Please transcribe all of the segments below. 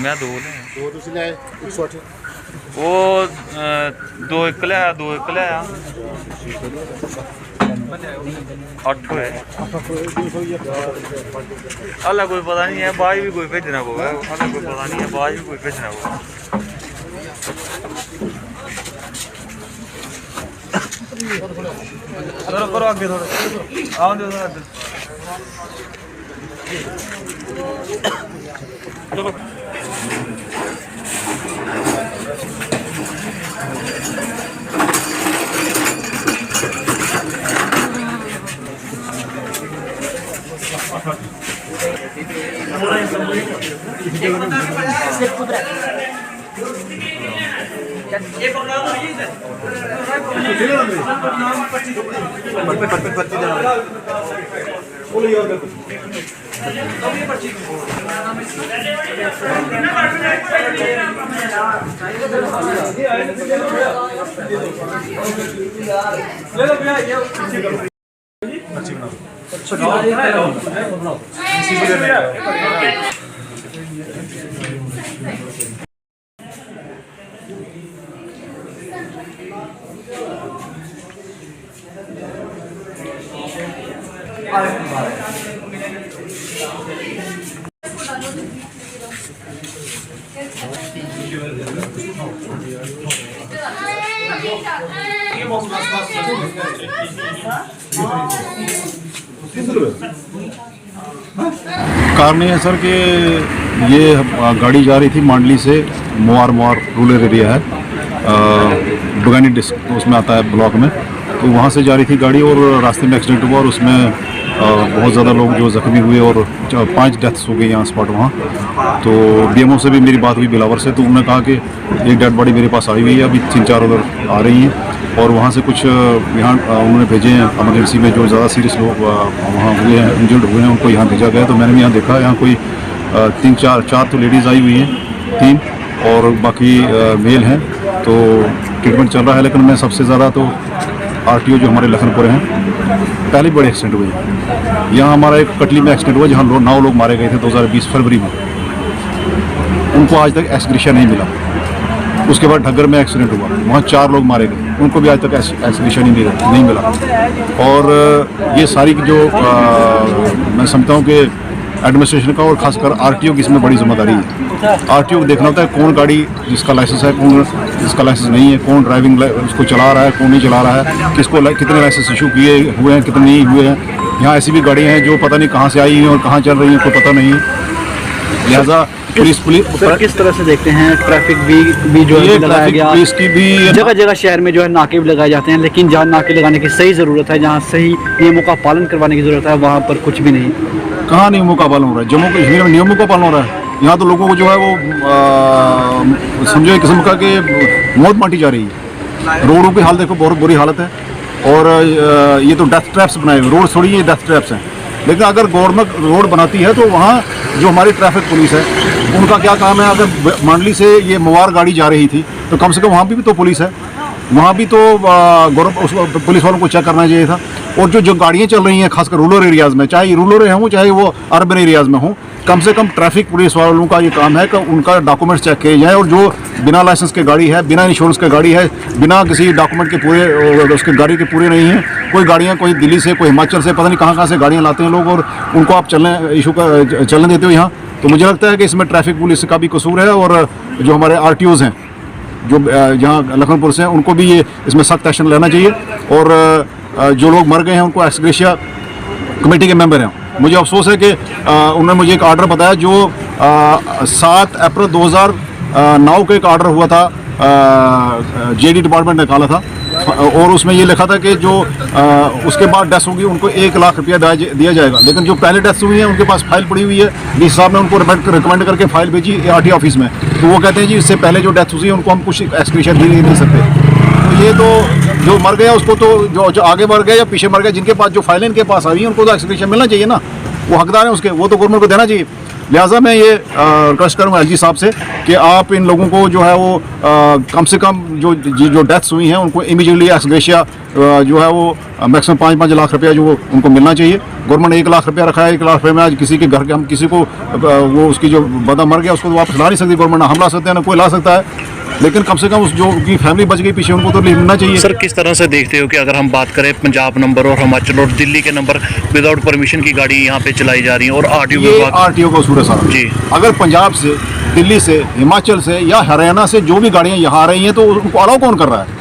मैं दो लाए 108 वो 2 1 लिया 2 1 लिया 8 है अलग कोई पता नहीं है बाज भी कोई भेजना को अलग कोई पता नहीं है बाज भी कोई भेजना को करो आगे थोड़ा आओ दो चलो कारण है सर कि ये गाड़ी जा रही थी मांडली से मोर रूरल एरिया है, बगानी डिस्ट्रिक्ट उसमें आता है ब्लॉक में। तो वहाँ से जा रही थी गाड़ी और रास्ते में एक्सीडेंट हुआ और उसमें बहुत ज़्यादा लोग जो ज़ख्मी हुए और 5 डेथ्स हो गई यहाँ स्पॉट वहाँ। तो बीएमओ से भी मेरी बात हुई बिलावर से, तो उन्होंने कहा कि एक डेड बॉडी मेरे पास आई हुई है, अभी 3-4 उधर आ रही हैं और वहाँ से कुछ यहाँ उन्होंने भेजे हैं एमरजेंसी में। जो ज़्यादा सीरियस लोग वहाँ हुए हैं, इंजर्ड हुए हैं, उनको यहाँ भेजा गया। तो मैंने भी यहाँ देखा यहाँ कोई 3-4 तो लेडीज़ आई हुई हैं 3 और बाकी मेल हैं। तो ट्रीटमेंट चल रहा है, लेकिन मैं सबसे ज़्यादा तो आरटीओ जो हमारे लखनपुर हैं, पहले बड़े एक्सीडेंट हुए हैं। यहाँ हमारा एक कटली में एक्सीडेंट हुआ जहाँ 9 लोग मारे गए थे 2020 फरवरी में, उनको आज तक एक्सग्रेशन नहीं मिला। उसके बाद ढग्गर में एक्सीडेंट हुआ, वहाँ 4 लोग मारे गए, उनको भी आज तक एक्सग्रेशन नहीं मिला। और ये सारी जो मैं समझता हूँ कि एडमिनिस्ट्रेशन का और खासकर आरटीओ की इसमें बड़ी जिम्मेदारी है। आरटीओ को देखना होता है कौन गाड़ी जिसका लाइसेंस है, कौन जिसका लाइसेंस नहीं है, कौन ड्राइविंग उसको चला रहा है, कौन नहीं चला रहा है, किसको कितने लाइसेंस इशू किए हुए हैं, कितने नहीं हुए हैं। यहाँ ऐसी भी गाड़ियाँ हैं जो पता नहीं कहाँ से आई हैं और कहाँ चल रही हैं, कोई पता नहीं है। लिहाजा पुलिस किस तरह से देखते हैं ट्रैफिक भी जो है लगाया गया, पुलिस की भी जगह शहर में जो है नाके भी लगाए जाते हैं, लेकिन जहाँ नाके लगाने की सही ज़रूरत है, जहाँ सही नियमों का पालन करवाने की ज़रूरत है, वहाँ पर कुछ भी नहीं। कहाँ नियमों का पालन हो रहा है? जम्मू कश्मीर में नियमों का पालन हो रहा है। यहाँ तो लोगों को जो है वो समझो एक किस्म का कि मौत बांटी जा रही है। रोडों की हालत देखो, बहुत बुरी हालत है। और ये तो डेथ ट्रैप्स बनाए हुए रोड थोड़ी ये डेथ ट्रैप्स हैं। लेकिन अगर गवर्नमेंट रोड बनाती है तो वहाँ जो हमारी ट्रैफिक पुलिस है उनका क्या काम है? अगर मांडली से ये मोवार गाड़ी जा रही थी तो कम से कम वहाँ भी तो पुलिस है, वहाँ भी तो पुलिस वालों को चेक करना चाहिए था। और जो गाड़ियाँ चल रही हैं खासकर रूरल एरियाज़ में, चाहे रूरल हों चाहे वो अर्बन एरियाज़ में हों, कम से कम ट्रैफिक पुलिस वालों का ये काम है कि उनका डॉक्यूमेंट्स चेक किए जाए। और जो बिना लाइसेंस के गाड़ी है, बिना इंश्योरेंस के गाड़ी है, बिना किसी डॉक्यूमेंट के पूरे उसके गाड़ी के पूरे नहीं है, कोई गाड़ियाँ कोई दिल्ली से, कोई हिमाचल से, पता नहीं कहाँ से गाड़ियाँ लाते हैं लोग और उनको आप चलने देते हो यहाँ। तो मुझे लगता है कि इसमें ट्रैफिक पुलिस का भी कसूर है। और जो हमारे आरटीओज़ हैं जो जहाँ लखनपुर से हैं, उनको भी ये इसमें सख्त एक्शन लेना चाहिए। और जो लोग मर गए हैं उनको एक्स ग्रेशिया कमेटी के मेंबर हैं। मुझे अफसोस है कि उन्होंने मुझे एक ऑर्डर बताया जो 7 अप्रैल 2009 को एक ऑर्डर हुआ था, जेडी डिपार्टमेंट ने निकाला था और उसमें ये लिखा था कि जो उसके बाद डेथ होगी उनको 1 लाख रुपया दिया जाएगा। लेकिन जो पहले डेथ हुई है उनके पास फाइल पड़ी हुई है, डीसी साहब ने उनको रिकमेंड करके फाइल भेजी आरटीओ ऑफिस में, तो वो कहते हैं जी इससे पहले जो डेथ हुई है उनको हम कुछ एक्सक्रीशन नहीं दे सकते। तो ये तो जो मर गया उसको तो जो आगे मर गया या पीछे मर गया, जिनके पास जो फाइलें इनके पास आई हैं उनको तो एक्सक्रीशन मिलना चाहिए ना, वो हकदार हैं उसके, वो तो गवर्नमेंट को देना चाहिए। लिहाजा मैं ये रिक्वेस्ट करूँगा एलजी साहब से कि आप इन लोगों को जो है वो कम से कम जो डेथ्स हुई हैं उनको इमीडिएटली एक्स ग्रेशिया जो है वो मैक्सिमम 5-5 लाख रुपया जो उनको मिलना चाहिए। गवर्नमेंट ने 1 लाख रुपया रखा है, 1 लाख रुपये में आज किसी के घर के हम किसी को वो उसकी जो बंदा मर गया उसको तो वापस ला नहीं सकती गवर्नमेंट, ना हम ला सकते हैं ना कोई ला सकता है, लेकिन कम से कम उस जो उनकी फैमिली बच गई पीछे उनको तो मिलना चाहिए। सर किस तरह से देखते हो कि अगर हम बात करें पंजाब नंबर और हिमाचल और दिल्ली के नंबर विदाउट परमिशन की गाड़ी यहाँ पे चलाई जा रही है और आरटीओ ये विभाग आरटीओ का कसूर है साहब जी। अगर पंजाब से, दिल्ली से, हिमाचल से या हरियाणा से जो भी गाड़ियाँ यहाँ आ रही हैं तो उनको अलाउ कौन कर रहा है?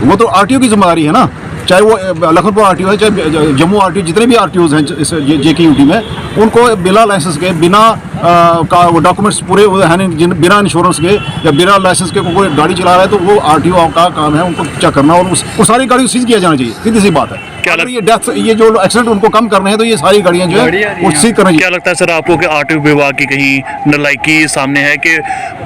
वो तो आरटीओ की जिम्मेदारी है ना, चाहे वो लखनपुर आरटीओ है चाहे जम्मू आरटीओ, जितने भी आरटीओज हैं इस JKUT में, उनको बिना लाइसेंस के, बिना वो डॉक्यूमेंट्स पूरे है नहीं, बिना इंश्योरेंस के या बिना लाइसेंस के कोई गाड़ी चला रहा है तो वो आरटीओ का काम है उनको चेक करना और वो सारी गाड़ी सीज किया जाना चाहिए। सीधी सी बात है। अगर ये डेथ, ये जो एक्सीडेंट उनको कम करने हैं तो ये सारी गाड़ियाँ जो है वो सीज करना चाहिए। क्या लगता है सर आपको कि आरटीओ विभाग की कहीं नालायकी सामने है कि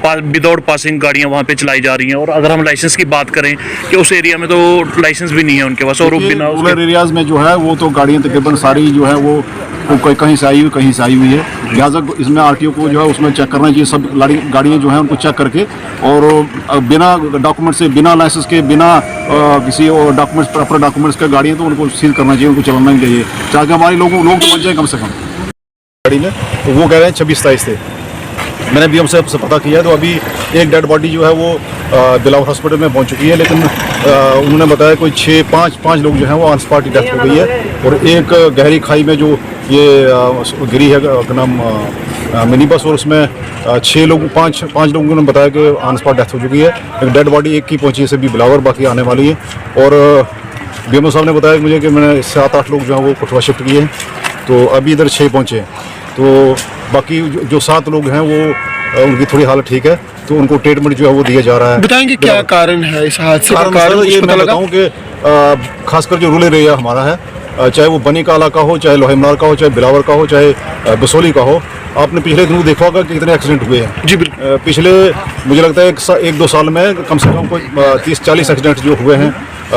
विदाउट पासिंग गाड़ियाँ वहाँ पे चलाई जा रही हैं? और अगर हम लाइसेंस की बात करें कि उस एरिया में तो लाइसेंस भी नहीं है उनके पास और वो बिना रूरल एरियाज में जो है वो तो गाड़ियाँ तकरीबन सारी जो है वो कहीं से आई हुई कहीं से आई हुई है। लिहाजा इसमें आरटीओ को जो है उसमें चेक करना चाहिए, सब गाड़ियाँ जो हैं उनको चेक करके और बिना डॉक्यूमेंट से, बिना लाइसेंस के, बिना किसी और डॉक्यूमेंट्स, प्रॉपर डॉक्यूमेंट्स के गाड़ियाँ तो उनको सील करना चाहिए, उनको चलाना नहीं चाहिए ताकि हमारे लोग तो बच जाए कम से कम। गाड़ी में तो वो कह रहे हैं 26-27 थे, मैंने BM से पता किया तो अभी एक डेड बॉडी जो है वो बिलावर हॉस्पिटल में पहुंच चुकी है, लेकिन उन्होंने बताया कोई 5 लोग जो हैं वो ऑन स्पॉट ही डेथ हो गई है और एक गहरी खाई में जो ये गिरी है क्या नाम मिनी बस, और उसमें 5 लोगों ने बताया कि ऑन स्पॉट डेथ हो चुकी है। एक डेड बॉडी एक की पहुंची है से भी बिलावर, बाकी आने वाली है। और BMO साहब ने बताया मुझे कि मैंने 7-8 लोग जो हैं वो कठुआ शिफ्ट किए हैं, तो अभी इधर 6 पहुँचे हैं, तो बाकी जो 7 लोग हैं वो उनकी थोड़ी हालत ठीक है, तो उनको ट्रीटमेंट जो है वो दिया जा रहा है। बताएंगे क्या कारण है इस हादसे का? कारण ये मैं बताऊं कि खासकर जो रूरल एरिया हमारा है, चाहे वो बनी का इलाका हो, चाहे लोहेमनार का हो, चाहे बिलावर का हो, चाहे बसोली का हो, आपने पिछले दिनों देखा होगा कि कितने एक्सीडेंट हुए हैं। जी बिल्कुल। पिछले मुझे लगता है 1-2 साल में कम से कम कोई 30-40 एक्सीडेंट जो हुए हैं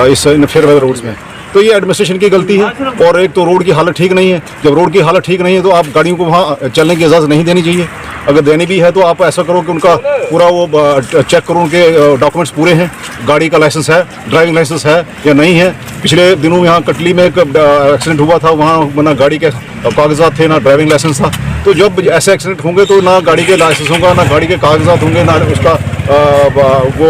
इस फेयरवेल रोड्स में। तो ये एडमिनिस्ट्रेशन की गलती है, और एक तो रोड की हालत ठीक नहीं है। जब रोड की हालत ठीक नहीं है तो आप गाड़ियों को वहाँ चलने की इजाज़त नहीं देनी चाहिए। अगर देनी भी है तो आप ऐसा करो कि उनका पूरा वो चेक करो, उनके डॉक्यूमेंट्स पूरे हैं, गाड़ी का लाइसेंस है, ड्राइविंग लाइसेंस है या नहीं है। पिछले दिनों यहाँ कटली में एक एक्सीडेंट हुआ था, वहाँ ना गाड़ी के कागजात थे ना ड्राइविंग लाइसेंस था। तो जब ऐसे एक्सीडेंट होंगे तो ना गाड़ी के लाइसेंस होगा, ना गाड़ी के कागजात होंगे, ना उसका वो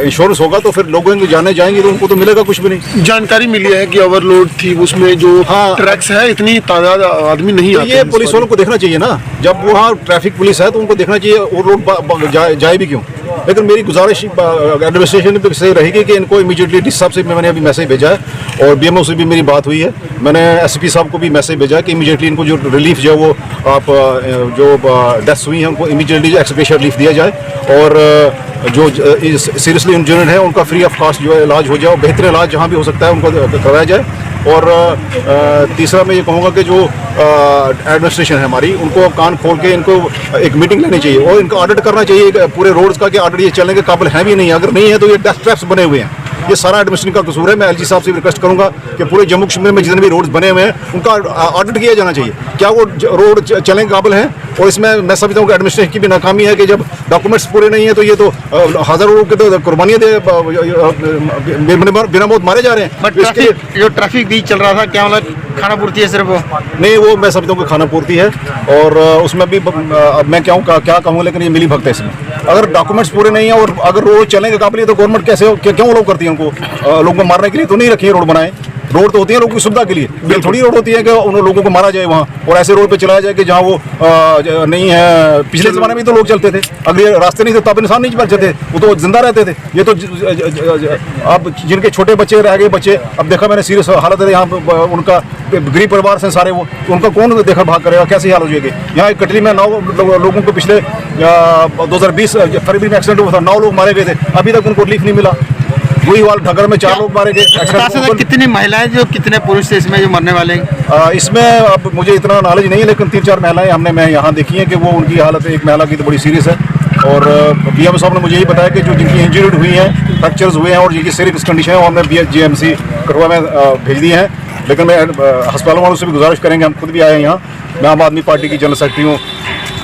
इंश्योरेंस होगा, तो फिर लोगों के जाने जाएंगे तो उनको तो मिलेगा कुछ भी नहीं। जानकारी मिली है कि ओवरलोड थी उसमें, जो ट्रक्स है इतनी तादाद आदमी नहीं तो आते। ये पुलिस वालों को देखना चाहिए ना, जब वहाँ ट्रैफिक पुलिस है तो उनको देखना चाहिए और रोड जाए भी क्यों। लेकिन मेरी गुजारिश एडमिनिस्ट्रेशन से रहेगी कि इनको इमीडिएटली DIS साहब से मैंने अभी मैसेज भेजा है और BMO से भी मेरी बात हुई है, मैंने SP साहब को भी मैसेज भेजा है कि इमीडिएटली इनको जो रिलीफ जो वो आप जो डेथ्स हुई हैं उनको इमीडिएटली एक्स ग्रेशिया रिलीफ दिया जाए, और जो सीरियसली इंजर्ड है उनका फ्री ऑफ कॉस्ट जो है इलाज हो जाए, और बेहतर इलाज जहाँ भी हो सकता है उनको करवाया जाए। और तीसरा मैं ये कहूँगा कि जो एडमिनिस्ट्रेशन है हमारी, उनको कान खोल के इनको एक मीटिंग लेनी चाहिए और इनको ऑडिट करना चाहिए पूरे रोड्स का कि ऑडिट ये चलने के काबिल है भी नहीं, अगर नहीं है तो ये डेथ ट्रैप्स बने हुए हैं। ये सारा एडमिनिस्ट्रेशन का कसूर है। मैं LG साहब से रिक्वेस्ट करूंगा कि पूरे जम्मू कश्मीर में जितने भी रोड्स बने हुए हैं उनका ऑडिट किया जाना चाहिए, क्या वो रोड चलने के काबिल हैं। और इसमें मैं समझता हूँ कि एडमिनिस्ट्रेशन की भी नाकामी है कि जब डॉक्यूमेंट्स पूरे नहीं है तो ये तो हज़ारों लोग के तो कुर्बानियाँ बिना मौत मारे जा रहे हैं। जो ट्रैफिक भी चल रहा था, क्या मतलब खाना पूर्ति है सिर्फ वो? नहीं, वो मैं समझता हूँ कि खाना पूर्ति है, और उसमें भी मैं क्या कहूँ, लेकिन ये मिली भगत है इसमें। अगर डॉक्यूमेंट्स पूरे नहीं है और अगर रोड चलने के काबिल है तो गवर्नमेंट कैसे क्यों अलाउ करती है उनको? लोगों को मारने के लिए तो नहीं रखी है रोड बनाए। रोड तो होती है लोगों की सुविधा के लिए, ये थोड़ी रोड होती है कि उन लोगों को मारा जाए वहाँ, और ऐसे रोड पे चलाया जाए कि जहाँ वो नहीं है। पिछले ज़माने में तो लोग चलते थे, अगर ये रास्ते नहीं थे तब इंसान नहीं चलते थे, वो तो जिंदा रहते थे। ये तो अब जिनके छोटे बच्चे रह गए बच्चे, अब देखा मैंने सीरियस हालत है यहाँ, उनका गरीब परिवार से सारे वो, उनका कौन देखा भाग करेगा, कैसी हालत हो जाएगी। यहाँ कटली में 9 लोगों को पिछले 2020 फरवरी में एक्सीडेंट हुआ था, 9 लोग मारे गए थे, अभी तक उनको रिलीफ नहीं मिला। वही वाल ढगर में 4 लोग मारे गए। कितनी महिलाएं जो कितने पुरुष थे इसमें जो मरने वाले हैं? इसमें अब मुझे इतना नॉलेज नहीं है, लेकिन 3-4 महिलाएं मैं यहाँ देखी हैं कि वो उनकी हालत, एक महिला की तो बड़ी सीरियस है। और BM साहब ने मुझे यही बताया कि जो जिनकी इंजर्ड हुई हैं, फ्रैक्चर्स हुए हैं और जिनकी सीरियस कंडीशन है वो हमने GMC कठुआ में भेज दी हैं। लेकिन मैं अस्पतालों वालों से भी गुजारिश करेंगे, हम खुद भी आए हैं यहाँ, मैं आम आदमी पार्टी की जनरल सेक्रेटरी हूँ,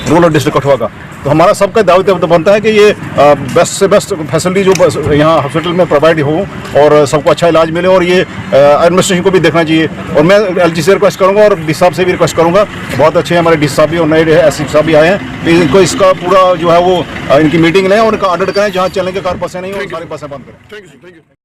रूरल डिस्ट्रिक्ट कठुआ का। तो हमारा सबका दायित्व बनता है कि ये बेस्ट से बेस्ट फैसिलिटी जो यहाँ हॉस्पिटल में प्रोवाइड हो और सबको अच्छा इलाज मिले, और ये एडमिनिस्ट्रेशन को भी देखना चाहिए। और मैं LG से रिक्वेस्ट करूँगा और डी साहब से भी रिक्वेस्ट करूँगा, बहुत अच्छे हमारे डी साहब भी और नए SC साहब भी आए हैं, तो इनको इसका पूरा जो है वो इनकी मीटिंग लें और इनका ऑडिट करें, जहाँ चलने के कार बसें नहीं हो सारी बसें बंद करें। Thank you.